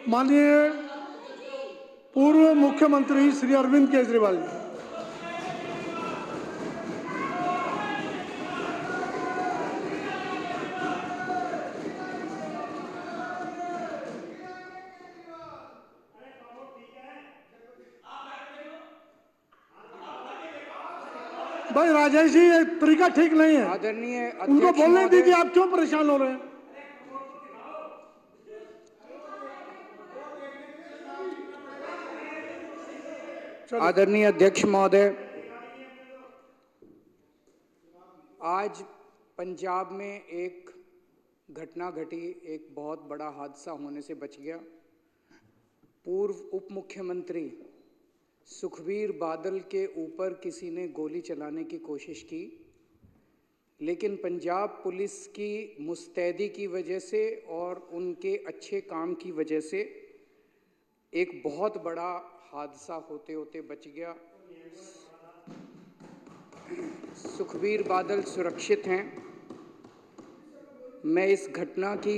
माननीय पूर्व मुख्यमंत्री श्री अरविंद केजरीवाल जी। भाई राजेश जी, ये तरीका ठीक नहीं है। आदरणीय उनको अध्यक्ष बोलने महोदय, दीजिए, आप क्यों परेशान हो रहे हैं? आदरणीय अध्यक्ष महोदय, आज पंजाब में एक घटना घटी, एक बहुत बड़ा हादसा होने से बच गया। पूर्व उप मुख्यमंत्री सुखबीर बादल के ऊपर किसी ने गोली चलाने की कोशिश की, लेकिन पंजाब पुलिस की मुस्तैदी की वजह से और उनके अच्छे काम की वजह से एक बहुत बड़ा हादसा होते होते बच गया। सुखबीर बादल सुरक्षित हैं। मैं इस घटना की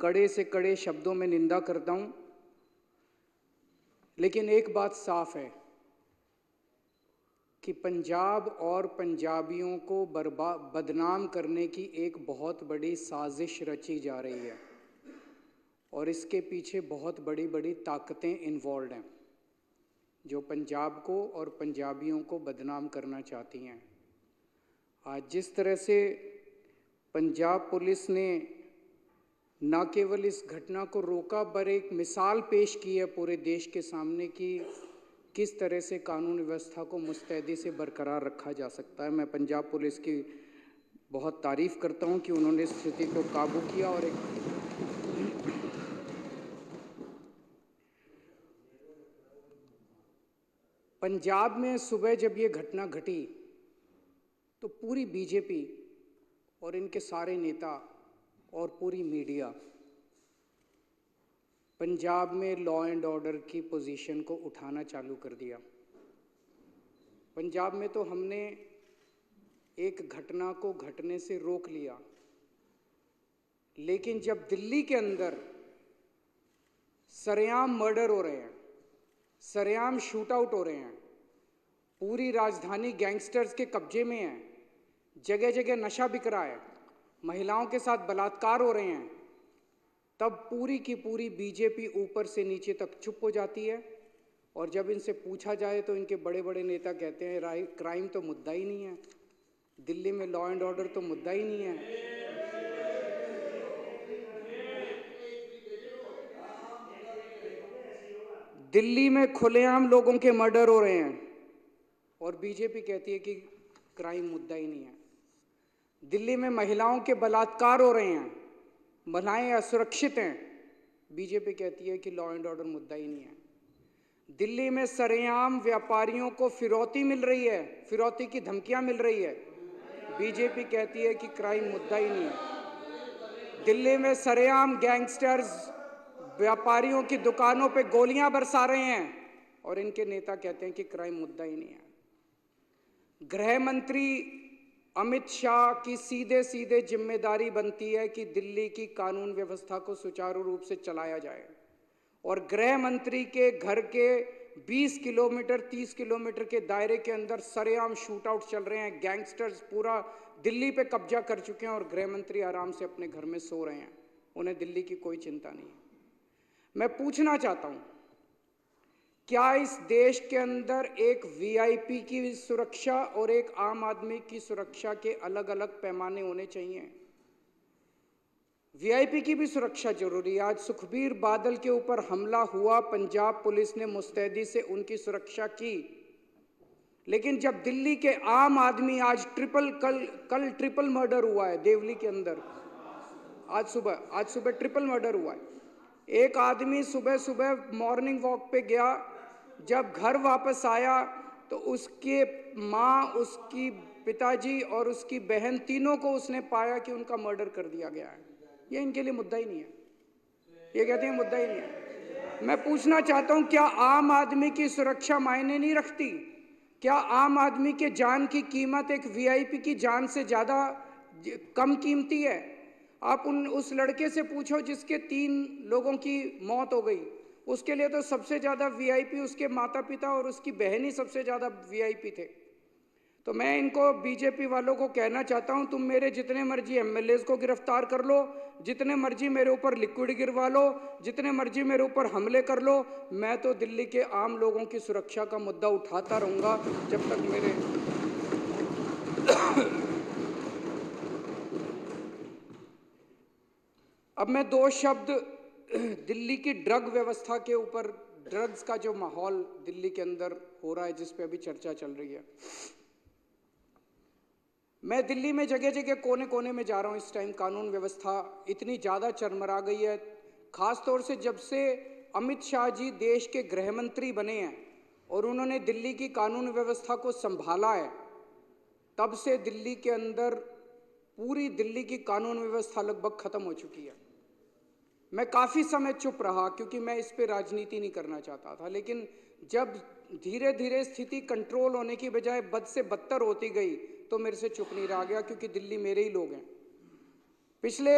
कड़े से कड़े शब्दों में निंदा करता हूं, लेकिन एक बात साफ है कि पंजाब और पंजाबियों को बदनाम करने की एक बहुत बड़ी साजिश रची जा रही है और इसके पीछे बहुत बड़ी बड़ी ताकतें इन्वॉल्व हैं जो पंजाब को और पंजाबियों को बदनाम करना चाहती हैं। आज जिस तरह से पंजाब पुलिस ने न केवल इस घटना को रोका, पर एक मिसाल पेश की है पूरे देश के सामने कि किस तरह से कानून व्यवस्था को मुस्तैदी से बरकरार रखा जा सकता है। मैं पंजाब पुलिस की बहुत तारीफ करता हूं कि उन्होंने स्थिति को काबू किया। और एक पंजाब में सुबह जब ये घटना घटी तो पूरी बीजेपी और इनके सारे नेता और पूरी मीडिया पंजाब में लॉ एंड ऑर्डर की पोजीशन को उठाना चालू कर दिया। पंजाब में तो हमने एक घटना को घटने से रोक लिया, लेकिन जब दिल्ली के अंदर सरेआम मर्डर हो रहे हैं, सरेआम शूट आउट हो रहे हैं, पूरी राजधानी गैंगस्टर्स के कब्जे में है, जगह जगह नशा बिक रहा है, महिलाओं के साथ बलात्कार हो रहे हैं, तब पूरी की पूरी बीजेपी ऊपर से नीचे तक चुप हो जाती है। और जब इनसे पूछा जाए तो इनके बड़े बड़े नेता कहते हैं क्राइम तो मुद्दा ही नहीं है, दिल्ली में लॉ एंड ऑर्डर तो मुद्दा ही नहीं है। दिल्ली में खुलेआम लोगों के मर्डर हो रहे हैं और बीजेपी कहती है कि क्राइम मुद्दा ही नहीं है। दिल्ली में महिलाओं के बलात्कार हो रहे हैं, महिलाएं असुरक्षित हैं, बीजेपी कहती है कि लॉ एंड ऑर्डर मुद्दा ही नहीं है। दिल्ली में सरेआम व्यापारियों को फिरौती मिल रही है, फिरौती की धमकियां मिल रही है, बीजेपी कहती है कि क्राइम मुद्दा ही नहीं है। दिल्ली में सरेआम गैंगस्टर्स व्यापारियों की दुकानों पे गोलियां बरसा रहे हैं और इनके नेता कहते हैं कि क्राइम मुद्दा ही नहीं है। गृह मंत्री अमित शाह की सीधे सीधे जिम्मेदारी बनती है कि दिल्ली की कानून व्यवस्था को सुचारू रूप से चलाया जाए, और गृह मंत्री के घर के 20 किलोमीटर 30 किलोमीटर के दायरे के अंदर सरेआम शूट आउट चल रहे हैं। गैंगस्टर्स पूरा दिल्ली पे कब्जा कर चुके हैं और गृह मंत्री आराम से अपने घर में सो रहे हैं, उन्हें दिल्ली की कोई चिंता नहीं है। मैं पूछना चाहता हूं, क्या इस देश के अंदर एक वीआईपी की सुरक्षा और एक आम आदमी की सुरक्षा के अलग अलग पैमाने होने चाहिए? वीआईपी की भी सुरक्षा जरूरी है। आज सुखबीर बादल के ऊपर हमला हुआ, पंजाब पुलिस ने मुस्तैदी से उनकी सुरक्षा की, लेकिन जब दिल्ली के आम आदमी आज कल ट्रिपल मर्डर हुआ है देवली के अंदर, आज सुबह ट्रिपल मर्डर हुआ है। एक आदमी सुबह सुबह मॉर्निंग वॉक पे गया, जब घर वापस आया तो उसके माँ, उसकी पिताजी और उसकी बहन तीनों को उसने पाया कि उनका मर्डर कर दिया गया है। ये इनके लिए मुद्दा ही नहीं है, ये कहते हैं मुद्दा ही नहीं है। मैं पूछना चाहता हूं, क्या आम आदमी की सुरक्षा मायने नहीं रखती? क्या आम आदमी के जान की कीमत एक वीआईपी की जान से ज्यादा कम कीमती है? आप उस लड़के से पूछो जिसके 3 लोगों की मौत हो गई, उसके लिए तो सबसे ज़्यादा वीआईपी उसके माता पिता और उसकी बहन ही सबसे ज़्यादा वीआईपी थे। तो मैं इनको बीजेपी वालों को कहना चाहता हूं, तुम मेरे जितने मर्जी एमएलएज को गिरफ्तार कर लो, जितने मर्जी मेरे ऊपर लिक्विड गिरवा लो, जितने मर्जी मेरे ऊपर हमले कर लो, मैं तो दिल्ली के आम लोगों की सुरक्षा का मुद्दा उठाता रहूंगा जब तक मेरे अब मैं 2 शब्द दिल्ली की ड्रग व्यवस्था के ऊपर, ड्रग्स का जो माहौल दिल्ली के अंदर हो रहा है जिस पे अभी चर्चा चल रही है। मैं दिल्ली में जगह जगह कोने कोने में जा रहा हूं। इस टाइम कानून व्यवस्था इतनी ज़्यादा चरमरा गई है, खास तौर से जब से अमित शाह जी देश के गृह मंत्री बने हैं और उन्होंने दिल्ली की कानून व्यवस्था को संभाला है, तब से दिल्ली के अंदर पूरी दिल्ली की कानून व्यवस्था लगभग खत्म हो चुकी है। मैं काफ़ी समय चुप रहा क्योंकि मैं इस पे राजनीति नहीं करना चाहता था, लेकिन जब धीरे धीरे स्थिति कंट्रोल होने की बजाय बद से बदतर होती गई तो मेरे से चुप नहीं रहा गया, क्योंकि दिल्ली मेरे ही लोग हैं। पिछले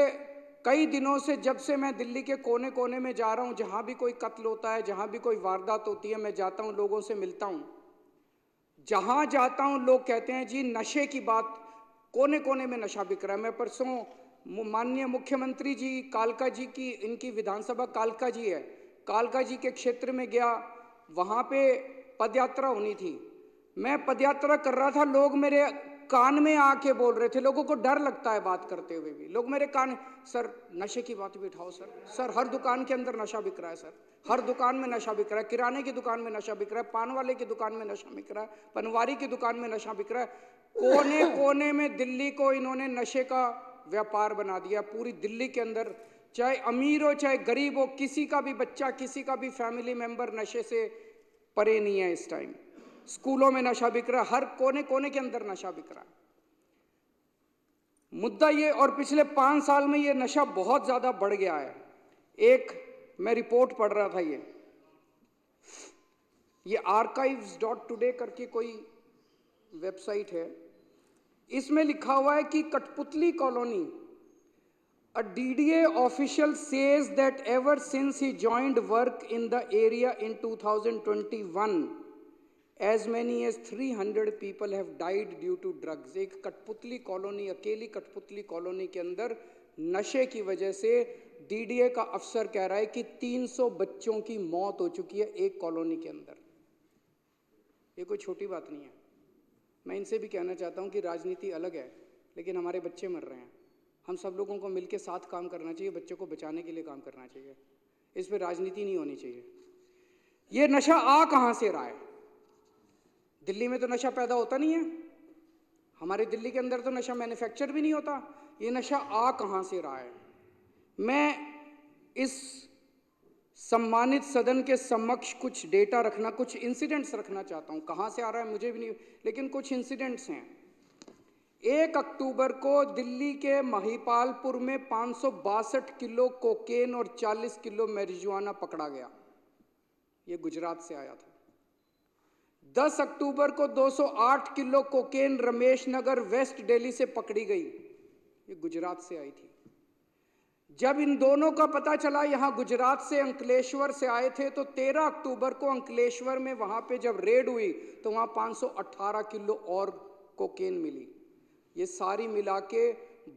कई दिनों से जब से मैं दिल्ली के कोने कोने में जा रहा हूं, जहां भी कोई कत्ल होता है, जहां भी कोई वारदात होती है, मैं जाता हूं, लोगों से मिलता हूं। जहां जाता हूं लोग कहते हैं जी नशे की बात, कोने कोने में नशा बिक रहा है। मैं परसों माननीय मुख्यमंत्री जी कालका जी की, इनकी विधानसभा कालका जी है, कालका जी के क्षेत्र में गया, वहां पे पदयात्रा होनी थी। मैं पदयात्रा कर रहा था, लोग मेरे कान में आके बोल रहे थे, लोगों को डर लगता है बात करते हुए भी, लोग मेरे कान, सर नशे की बात भी उठाओ सर हर दुकान के अंदर नशा बिक रहा है, सर हर दुकान में नशा बिक रहा है, किराने की दुकान में नशा बिक रहा है, पान वाले की दुकान में नशा बिक रहा है, पनवारी की दुकान में नशा बिक रहा है। कोने कोने में दिल्ली को इन्होंने नशे का व्यापार बना दिया। पूरी दिल्ली के अंदर चाहे अमीर हो चाहे गरीब हो, किसी का भी बच्चा, किसी का भी फैमिली मेंबर नशे से परे नहीं है। इस टाइम स्कूलों में नशा बिक रहा है, हर कोने कोने के अंदर नशा बिक रहा है। मुद्दा ये, और पिछले 5 साल में ये नशा बहुत ज्यादा बढ़ गया है। एक मैं रिपोर्ट पढ़ रहा था, ये archives.today करके कोई वेबसाइट है, इसमें लिखा हुआ है कि कठपुतली colony, a DDA official says that ever since he joined work in the area in 2021 as many as 300 people have died due to drugs। एक कठपुतली कॉलोनी, अकेली कठपुतली कॉलोनी के अंदर नशे की वजह से DDA का अफसर कह रहा है कि 300 बच्चों की मौत हो चुकी है एक कॉलोनी के अंदर। ये कोई छोटी बात नहीं है। मैं इनसे भी कहना चाहता हूं कि राजनीति अलग है, लेकिन हमारे बच्चे मर रहे हैं, हम सब लोगों को मिलकर साथ काम करना चाहिए, बच्चों को बचाने के लिए काम करना चाहिए, इस पर राजनीति नहीं होनी चाहिए। ये नशा आ कहां से रहा है? दिल्ली में तो नशा पैदा होता नहीं है, हमारे दिल्ली के अंदर तो नशा मैन्युफैक्चर भी नहीं होता। ये नशा आ कहां से रहा है? मैं इस सम्मानित सदन के समक्ष कुछ डेटा रखना, कुछ इंसिडेंट्स रखना चाहता हूं। कहां से आ रहा है मुझे भी नहीं, लेकिन कुछ इंसिडेंट्स हैं। 1 अक्टूबर को दिल्ली के महिपालपुर में 562 किलो कोकेन और 40 किलो मैरिजुआना पकड़ा गया। ये गुजरात से आया था। 10 अक्टूबर को 208 kilo cocaine Ramesh Nagar waste Delhi से पकड़ी गई। ये गुजरात से आई थी। जब इन दोनों का पता चला, यहां गुजरात से अंकलेश्वर से आए थे, तो 13 अक्टूबर को अंकलेश्वर में वहां पे जब रेड हुई तो वहां 518 किलो और कोकेन मिली। ये सारी मिला के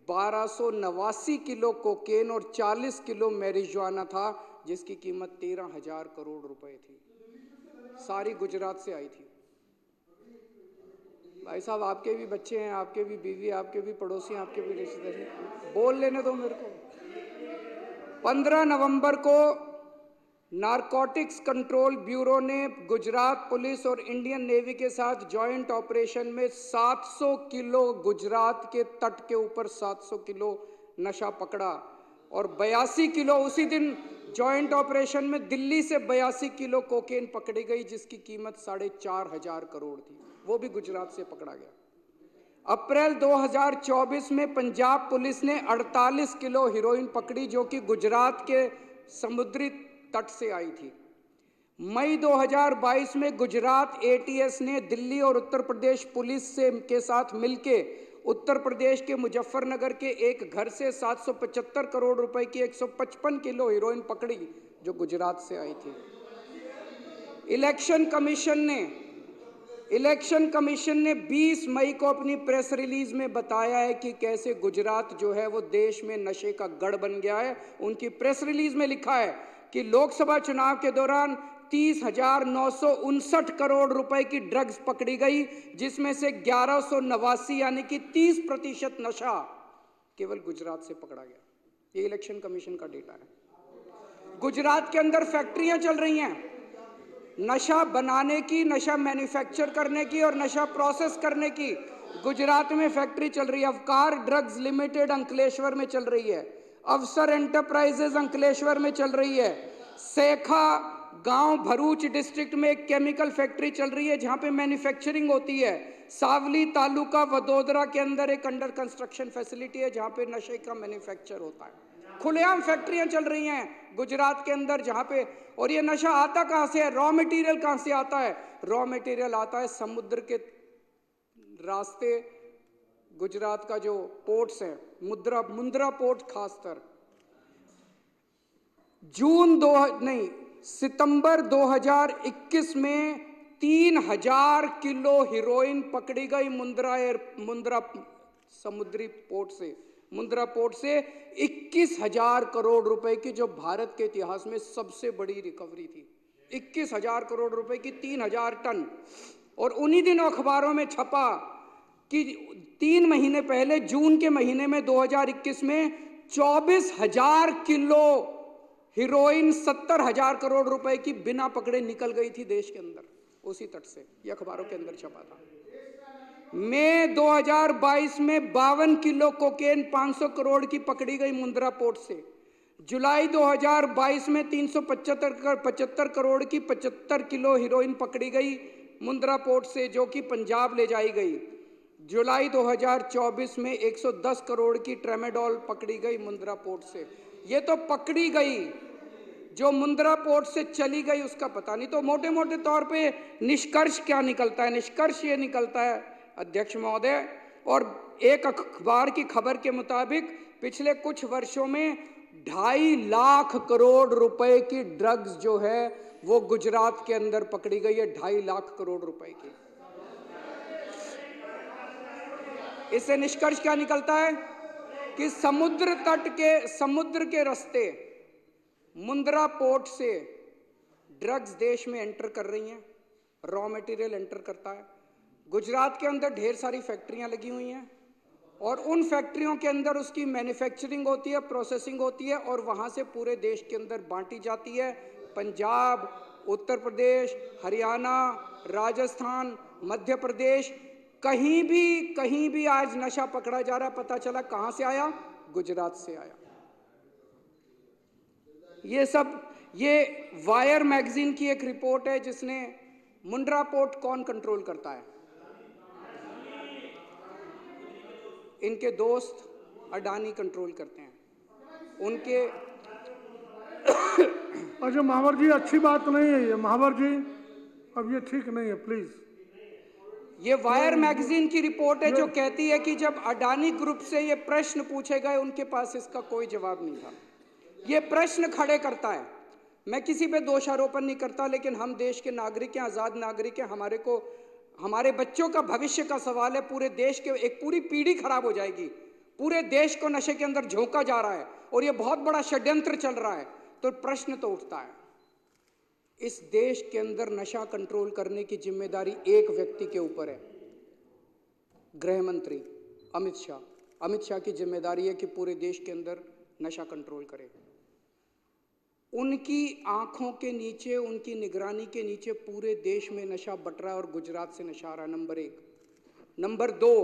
1289 किलो कोकेन और 40 किलो मैरिजुआना था, जिसकी कीमत 13,000 करोड़ रुपए थी। सारी गुजरात से आई थी। भाई साहब, आपके भी बच्चे हैं, आपके भी बीवी, आपके भी पड़ोसी, आपके भी रिश्तेदार, बोल लेने दो मेरे को। 15 नवंबर को नारकोटिक्स कंट्रोल ब्यूरो ने गुजरात पुलिस और इंडियन नेवी के साथ जॉइंट ऑपरेशन में 700 किलो गुजरात के तट के ऊपर 700 किलो नशा पकड़ा और 82 किलो, उसी दिन जॉइंट ऑपरेशन में दिल्ली से 82 किलो कोकेन पकड़ी गई, जिसकी कीमत 4,500 करोड़ थी। वो भी गुजरात से पकड़ा गया। अप्रैल 2024 में पंजाब पुलिस ने 48 किलो हीरोइन पकड़ी, जो कि गुजरात के समुद्री तट से आई थी। मई 2022 में गुजरात ATS ने दिल्ली और उत्तर प्रदेश पुलिस के साथ मिलकर उत्तर प्रदेश के मुजफ्फरनगर के एक घर से 775 करोड़ रुपए की 155 किलो हीरोइन पकड़ी, जो गुजरात से आई थी। इलेक्शन कमीशन ने 20 मई को अपनी प्रेस रिलीज में बताया है कि कैसे गुजरात जो है वो देश में नशे का गढ़ बन गया है। उनकी प्रेस रिलीज में लिखा है कि लोकसभा चुनाव के दौरान 30,959 करोड़ रुपए की ड्रग्स पकड़ी गई, जिसमें से 1189 यानी कि 30% नशा केवल गुजरात से पकड़ा गया। ये इलेक्शन कमीशन का डेटा है। गुजरात के अंदर फैक्ट्रियां चल रही हैं नशा बनाने की, नशा मैन्युफैक्चर करने की और नशा प्रोसेस करने की। गुजरात में फैक्ट्री चल रही है। अवकार ड्रग्स लिमिटेड अंकलेश्वर में चल रही है। अवसर एंटरप्राइजेज अंकलेश्वर में चल रही है। सेखा गांव भरूच डिस्ट्रिक्ट में एक केमिकल फैक्ट्री चल रही है जहां पे मैन्युफैक्चरिंग होती है। सावली तालुका वडोदरा के अंदर एक अंडर कंस्ट्रक्शन फैसिलिटी है जहां पे नशे का मैन्युफैक्चर होता है। खुलेआम फैक्ट्रियां चल रही हैं गुजरात के अंदर जहां पे। और ये नशा आता कहां से है? रॉ मटेरियल कहां से आता है? रॉ मटेरियल आता है समुद्र के रास्ते। गुजरात का जो पोर्ट्स है, मुंद्रा पोर्ट खासकर, सितंबर 2021 में 3000 किलो हीरोइन पकड़ी गई मुंद्रा समुद्री पोर्ट से। मुंद्रा पोर्ट से 21,000 करोड़ रुपए की, जो भारत के इतिहास में सबसे बड़ी रिकवरी थी। 21,000 करोड़ रुपए की 3,000 टन। और उन्हीं दिनों अखबारों में छपा कि 3 महीने पहले जून के महीने में 2021 में 24,000 किलो हीरोइन 70,000 करोड़ रुपए की बिना पकड़े निकल गई थी देश के अंदर, उसी तट से। ये अखबारों के अंदर छपा था। मई 2022 में 52 किलो कोकेन 500 करोड़ की पकड़ी गई मुंद्रा पोर्ट से। जुलाई 2022 में 375 करोड़ की 75 किलो हीरोइन पकड़ी गई मुंद्रा पोर्ट से, जो कि पंजाब ले जाई गई। जुलाई 2024 में 110 करोड़ की ट्रेमेडोल पकड़ी गई मुंद्रा पोर्ट से। ये तो पकड़ी गई, जो मुंद्रा पोर्ट से चली गई उसका पता नहीं। तो मोटे मोटे तौर पे निष्कर्ष क्या निकलता है? निष्कर्ष ये निकलता है अध्यक्ष महोदय, और एक अखबार की खबर के मुताबिक पिछले कुछ वर्षों में 2.5 लाख करोड़ रुपए की ड्रग्स जो है वो गुजरात के अंदर पकड़ी गई है। 2.5 लाख करोड़ रुपए की। इससे निष्कर्ष क्या निकलता है कि समुद्र के रास्ते मुंद्रा पोर्ट से ड्रग्स देश में एंटर कर रही हैं, रॉ मटेरियल एंटर करता है। गुजरात के अंदर ढेर सारी फैक्ट्रियां लगी हुई हैं और उन फैक्ट्रियों के अंदर उसकी मैन्युफैक्चरिंग होती है, प्रोसेसिंग होती है और वहां से पूरे देश के अंदर बांटी जाती है। पंजाब, उत्तर प्रदेश, हरियाणा, राजस्थान, मध्य प्रदेश, कहीं भी आज नशा पकड़ा जा रहा है। पता चला कहां से आया? गुजरात से आया। ये वायर मैगजीन की एक रिपोर्ट है जिसने मुंद्रा पोर्ट कौन कंट्रोल करता है? इनके दोस्त अडानी कंट्रोल करते हैं। उनके अच्छा महावर जी, अच्छी बात नहीं है ये महावर जी, अब ये ठीक नहीं है, प्लीज। ये वायर मैगजीन की रिपोर्ट है जो कहती है कि जब अडानी ग्रुप से ये प्रश्न पूछे गए, उनके पास इसका कोई जवाब नहीं था। ये प्रश्न खड़े करता है। मैं किसी पे दोषारोपण नहीं करता, लेकिन हम देश के नागरिक हैं, आजाद नागरिक हैं। हमारे बच्चों का भविष्य का सवाल है। पूरे देश के एक पूरी पीढ़ी खराब हो जाएगी। पूरे देश को नशे के अंदर झोंका जा रहा है और ये बहुत बड़ा षड्यंत्र चल रहा है। तो प्रश्न तो उठता है, इस देश के अंदर नशा कंट्रोल करने की जिम्मेदारी एक व्यक्ति के ऊपर है, गृह मंत्री अमित शाह। अमित शाह की जिम्मेदारी है कि पूरे देश के अंदर नशा कंट्रोल करे। उनकी आंखों के नीचे, उनकी निगरानी के नीचे पूरे देश में नशा बट रहा है और गुजरात से नशा आ रहा है। नंबर 1। नंबर 2,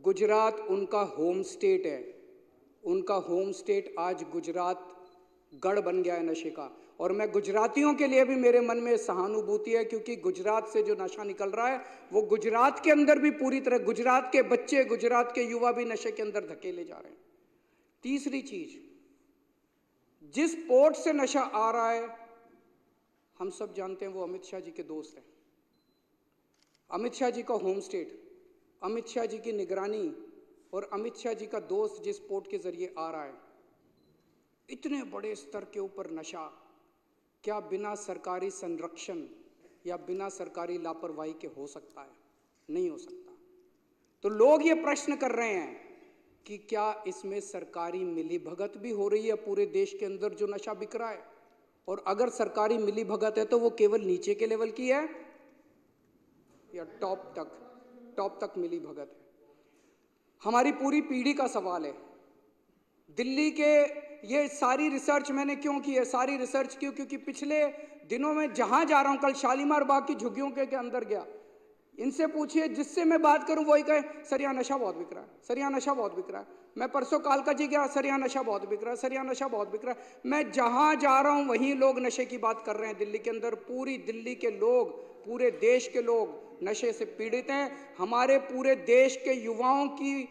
गुजरात उनका होम स्टेट है। उनका होम स्टेट आज गुजरात गढ़ बन गया है नशे का। और मैं गुजरातियों के लिए भी मेरे मन में सहानुभूति है, क्योंकि गुजरात से जो नशा निकल रहा है वो गुजरात के अंदर भी पूरी तरह, गुजरात के बच्चे, गुजरात के युवा भी नशे के अंदर धकेले जा रहे हैं। तीसरी चीज, जिस पोर्ट से नशा आ रहा है हम सब जानते हैं, वो अमित शाह जी के दोस्त हैं। अमित शाह जी का होम स्टेट, अमित शाह जी की निगरानी और अमित शाह जी का दोस्त जिस पोर्ट के जरिए आ रहा है, इतने बड़े स्तर के ऊपर नशा क्या बिना सरकारी संरक्षण या बिना सरकारी लापरवाही के हो सकता है? नहीं हो सकता। तो लोग ये प्रश्न कर रहे हैं कि क्या इसमें सरकारी मिलीभगत भी हो रही है पूरे देश के अंदर जो नशा बिक रहा है? और अगर सरकारी मिलीभगत है तो वो केवल नीचे के लेवल की है या टॉप तक मिलीभगत है? हमारी पूरी पीढ़ी का सवाल है। दिल्ली के ये सारी रिसर्च मैंने क्यों की है? सारी रिसर्च क्यों? क्योंकि पिछले दिनों में जहां जा रहा हूं, कल शालीमार बाग की झुग्गियों के अंदर गया, इनसे पूछिए, जिससे मैं बात करूं वही कहे सर यहाँ नशा बहुत बिक रहा है, सर यहाँ नशा बहुत बिक रहा है। मैं परसों कालका जी गया, सर यहाँ नशा बहुत बिक रहा है, सर यहाँ नशा बहुत बिक रहा है। मैं जहां जा रहा हूं वहीं लोग नशे की बात कर रहे हैं। दिल्ली के अंदर पूरी दिल्ली के लोग, पूरे देश के लोग नशे से पीड़ित हैं। हमारे पूरे देश के युवाओं की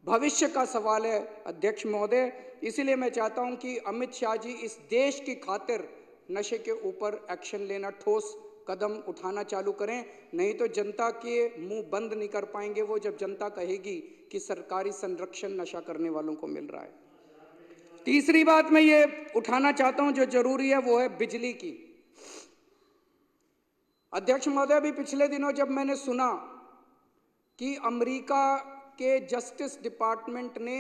भविष्य का सवाल है अध्यक्ष महोदय। इसीलिए मैं चाहता हूं कि अमित शाह जी इस देश की खातिर नशे के ऊपर एक्शन लेना, ठोस कदम उठाना चालू करें। नहीं तो जनता के मुंह बंद नहीं कर पाएंगे वो, जब जनता कहेगी कि सरकारी संरक्षण नशा करने वालों को मिल रहा है। तीसरी बात मैं ये उठाना चाहता हूं जो जरूरी है, वो है बिजली की। अध्यक्ष महोदय, अभी पिछले दिनों जब मैंने सुना कि अमेरिका के जस्टिस डिपार्टमेंट ने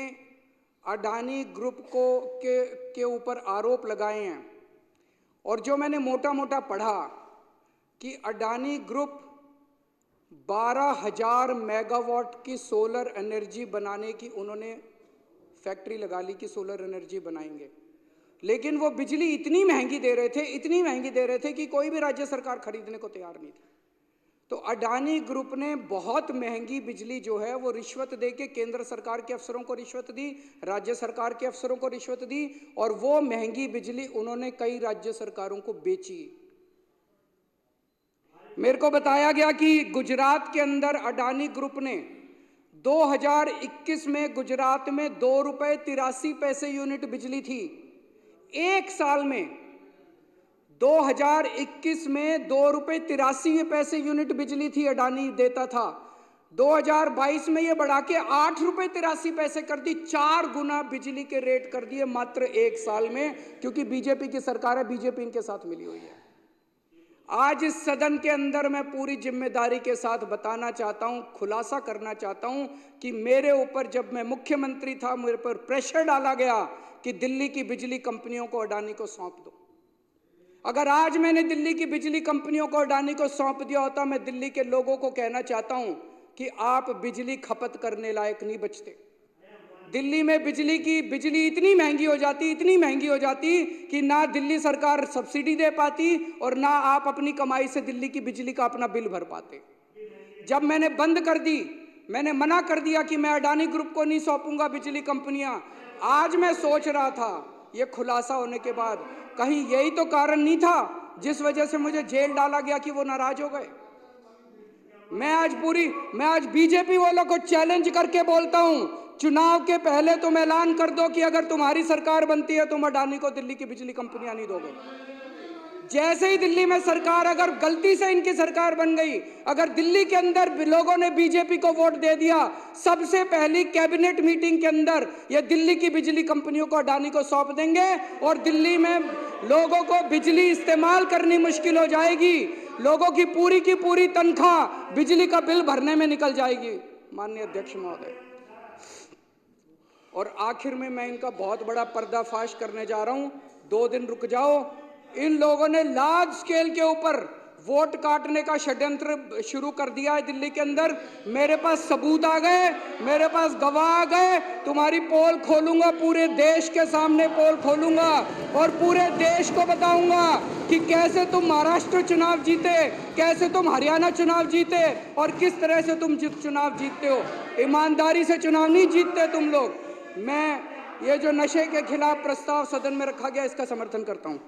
अडानी ग्रुप के ऊपर आरोप लगाए हैं, और जो मैंने मोटा मोटा पढ़ा कि अडानी ग्रुप 12,000 मेगावाट की सोलर एनर्जी बनाने की उन्होंने फैक्ट्री लगा ली कि सोलर एनर्जी बनाएंगे, लेकिन वो बिजली इतनी महंगी दे रहे थे कि कोई भी राज्य सरकार खरीदने को तैयार नहीं थी। तो अडानी ग्रुप ने बहुत महंगी बिजली जो है वो रिश्वत देके केंद्र सरकार के अफसरों को रिश्वत दी, राज्य सरकार के अफसरों को रिश्वत दी, और वो महंगी बिजली उन्होंने कई राज्य सरकारों को बेची। मेरे को बताया गया कि गुजरात के अंदर अडानी ग्रुप ने 2021 में गुजरात में 2 रुपए 83 पैसे यूनिट बिजली थी। एक साल में 2021 में 2 रुपए 83 पैसे यूनिट बिजली थी अडानी देता था। 2022 में ये बढ़ा के 8 रुपए 83 पैसे कर दी, 4 गुना बिजली के रेट कर दिए मात्र एक साल में, क्योंकि बीजेपी की सरकार है, बीजेपी इनके साथ मिली हुई है। आज इस सदन के अंदर मैं पूरी जिम्मेदारी के साथ बताना चाहता हूं, खुलासा करना चाहता हूं कि मेरे ऊपर जब मैं मुख्यमंत्री था, मेरे पर प्रेशर डाला गया कि दिल्ली की बिजली कंपनियों को अडानी को सौंप दो। अगर आज मैंने दिल्ली की बिजली कंपनियों को अडानी को सौंप दिया होता, मैं दिल्ली के लोगों को कहना चाहता हूं कि आप बिजली खपत करने लायक नहीं बचते। दिल्ली में बिजली इतनी महंगी हो जाती कि ना दिल्ली सरकार सब्सिडी दे पाती और ना आप अपनी कमाई से दिल्ली की बिजली का अपना बिल भर पाते। जब मैंने बंद कर दी, मैंने मना कर दिया कि मैं अडानी ग्रुप को नहीं सौंपूंगा बिजली कंपनियां। आज मैं सोच रहा था ये खुलासा होने के बाद, कहीं यही तो कारण नहीं था जिस वजह से मुझे जेल डाला गया कि वो नाराज हो गए। मैं आज बीजेपी वालों को चैलेंज करके बोलता हूं, चुनाव के पहले तुम ऐलान कर दो कि अगर तुम्हारी सरकार बनती है तुम अडानी को दिल्ली की बिजली कंपनियां नहीं दोगे। जैसे ही दिल्ली में सरकार, अगर गलती से इनकी सरकार बन गई, अगर दिल्ली के अंदर लोगों ने बीजेपी को वोट दे दिया, सबसे पहली कैबिनेट मीटिंग के अंदर ये दिल्ली की बिजली कंपनियों को अडानी को सौंप देंगे और दिल्ली में लोगों को बिजली इस्तेमाल करनी मुश्किल हो जाएगी। लोगों की पूरी तनख्वाह बिजली का बिल भरने में निकल जाएगी। माननीय अध्यक्ष महोदय, और आखिर में मैं इनका बहुत बड़ा पर्दाफाश करने जा रहा हूं, 2 दिन रुक जाओ। इन लोगों ने लार्ज स्केल के ऊपर वोट काटने का षड्यंत्र शुरू कर दिया है दिल्ली के अंदर। मेरे पास सबूत आ गए, मेरे पास गवाह आ गए। तुम्हारी पोल खोलूंगा, पूरे देश के सामने पोल खोलूंगा और पूरे देश को बताऊंगा कि कैसे तुम महाराष्ट्र चुनाव जीते, कैसे तुम हरियाणा चुनाव जीते और किस तरह से तुम चुनाव जीतते हो। ईमानदारी से चुनाव नहीं जीतते तुम लोग। मैं ये जो नशे के खिलाफ प्रस्ताव सदन में रखा गया, इसका समर्थन करता हूं।